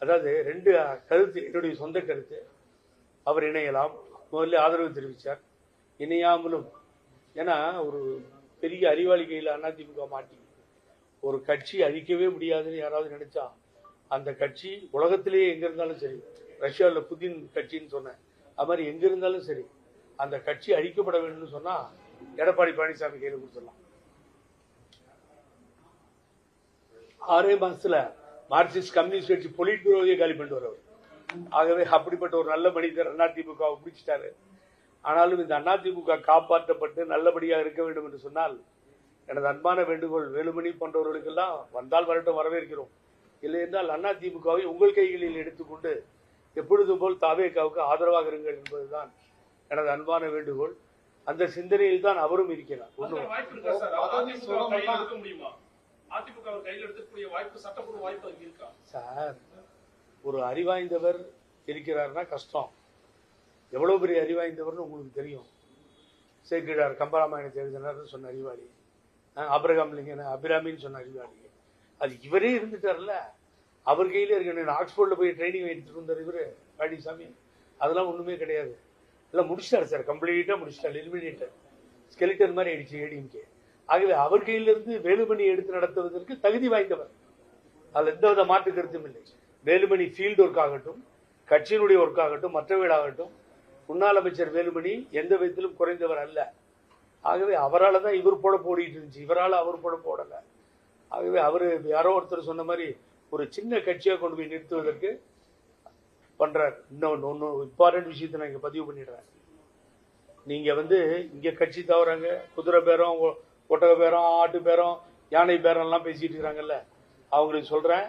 அதாவது ரெண்டு கருத்து, என்னுடைய சொந்த கருத்து. அவர் இணையலாம், முதல்ல ஆதரவு தெரிவித்தார். இணையாமலும், ஏன்னா ஒரு பெரிய அறிவாளி கையில் அதிமுக மாட்டி ஒரு கட்சி அழிக்கவே முடியாதுன்னு யாராவது நினைச்சா அந்த கட்சி உலகத்திலேயே எங்க இருந்தாலும் சரி, ரஷ்யாவில் புதின் கட்சின்னு சொன்னேன், அது மாதிரி எங்க இருந்தாலும் சரி அந்த கட்சி அழிக்கப்பட வேண்டும்னு சொன்னா எடப்பாடி பழனிசாமி கையில் கொடுத்துடலாம். 6 மாசத்துல மார்க்சிஸ்ட் கம்யூனிஸ்ட் கட்சி பொலிட் பியூரோவையே காலி பண்ணிட்டு வரவர். ஆகவே அப்படிப்பட்ட ஒரு நல்ல மனிதர் அதிமுக பிடிச்சிட்டாரு. ஆனாலும் இந்த அதிமுக காப்பாற்றப்பட்டு நல்லபடியாக இருக்க வேண்டும் என்று சொன்னால் எனது அன்பான வேண்டுகோள், வேலுமணி போன்றவர்களுக்கெல்லாம் வந்தால் வரட்டும், வரவேற்கிறோம். இல்லை என்றால் அதிமுகவை உங்கள் கைகளில் எடுத்துக்கொண்டு எப்பொழுது போல் தாவேகாவுக்கு ஆதரவாக இருங்கள் என்பதுதான் எனது அன்பான வேண்டுகோள். அந்த சிந்தனையில் தான் அவரும் இருக்கிறார். சார், ஒரு அறிவாய்ந்தவர் இருக்கிறார்னா கஷ்டம். எவ்வளவு பெரிய அறிவாய்ந்தவர்னு உங்களுக்கு தெரியும். சேக்கிழார் கம்பராமாயணத்தை எழுதினார் சொன்ன அறிவாளி, அபிரகாம் லிங்கன் அபிராமின்னு சொன்ன அறிவாளி, அது இவரே இருந்துட்டார்ல. அவர் கையில இருக்க ஆக்ஸ்போர்ட்ல போய் ட்ரைனிங் எடுத்துட்டு வந்தார் இவரு பழனிசாமி. அதெல்லாம் ஒண்ணுமே கிடையாது. எல்லாம் முடிச்சிட்டாரு சார், கம்ப்ளீட்டா முடிச்சிட்டாரு, எலிமினேட்டர் ஸ்கெலிட்டன் மாதிரி ஆயிடுச்சு ஏடிஎம்கே. ஆகவே அவர் கையிலிருந்து வேலுமணி எடுத்து நடத்துவதற்கு தகுதி வாய்ந்தவர், அதுல எந்தவித மாற்று கருத்தும் இல்லை. வேலுமணி ஃபீல்டு ஒர்க் ஆகட்டும், கட்சியினுடைய ஒர்க் ஆகட்டும், மற்றவர்களாகட்டும், முன்னாள் அமைச்சர் வேலுமணி எந்த விதத்திலும் குறைந்தவர் அல்ல. ஆகவே அவரால் தான் இவர் போட போடிட்டு இருந்துச்சு, இவரால் அவர் போட போடல. ஆகவே அவரு யாரோ ஒருத்தர் சொன்ன மாதிரி ஒரு சின்ன கட்சியா கொண்டு போய் நிறுத்துவதற்கு பண்றார். இன்னொன்னு இம்பார்ட்டன்ட் விஷயத்தை நான் இங்க பதிவு பண்ணிடுறேன். நீங்க இங்க கட்சி தவறாங்க, குதிரை பேரம், ஒட்டக பேரம், ஆட்டு பேரம், யானை பேரம் எல்லாம் பேசிட்டு இருக்கிறாங்கல்ல, அவங்களுக்கு சொல்றேன்,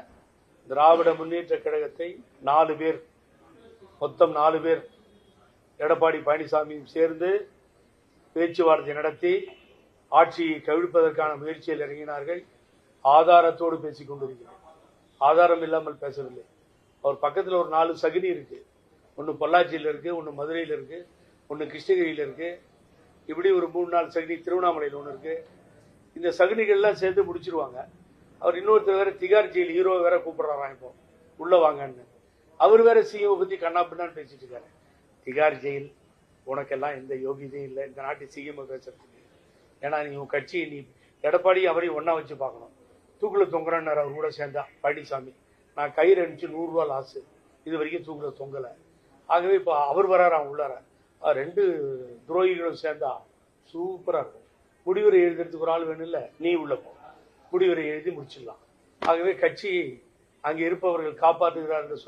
திராவிட முன்னேற்ற கழகத்தை 4 பேர், மொத்தம் 4 பேர் எடப்பாடி பழனிசாமியும் சேர்ந்து பேச்சுவார்த்தை நடத்தி ஆட்சியை கவிழ்ப்பதற்கான முயற்சியில் இறங்கினார்கள். ஆதாரத்தோடு பேசிக் கொண்டிருக்கிறார், ஆதாரம் இல்லாமல் பேசவில்லை. அவர் பக்கத்தில் ஒரு 4 சகுனி இருக்கு. ஒன்னு பொள்ளாச்சியில் இருக்கு, ஒன்னு மதுரையில் இருக்கு, ஒன்னு கிருஷ்ணகிரியில் இருக்கு, இப்படி ஒரு 3-4 சகுனி திருவண்ணாமலையில் ஒன்று இருக்கு. இந்த சகுனிகள்லாம் சேர்ந்து முடிச்சிருவாங்க. அவர் இன்னொருத்தர் வேற திகார் ஜெயில் ஹீரோ வேற கூப்பிடுறாராம், இப்போ உள்ள வாங்கன்னு. அவர் வேற சிஎம் பத்தி கண்ணா பின்னான்னு பேசிட்டு இருக்காரு. திகார் ஜெயில், உனக்கெல்லாம் எந்த யோகியதையும் இல்லை இந்த நாட்டு சிஎம் பேசுறதுக்கு. ஏன்னா நீ உன் கட்சி, நீ எடப்பாடி அவரையும் ஒன்னா வச்சு பார்க்கணும். தூக்குல தொங்குறான்னு அவர் கூட சேர்ந்தா பழனிசாமி, நான் கயிறு அனுப்பிச்சு 100 ரூபா லாஸ், இது வரைக்கும் தூக்குல தொங்கலை. ஆகவே இப்போ அவர் வராராம் உள்ளார. 2 துரோகிகளும் சேர்ந்தா சூப்பரா இருக்கும். முடிவுரை எழுதுறதுக்கு ஒரு ஆள் வேணும் இல்ல, நீ உள்ள போ, முடிவுரை எழுதி முடிச்சிடலாம். ஆகவே கட்சியை அங்கே இருப்பவர்கள் காப்பாற்றுகிறார் என்று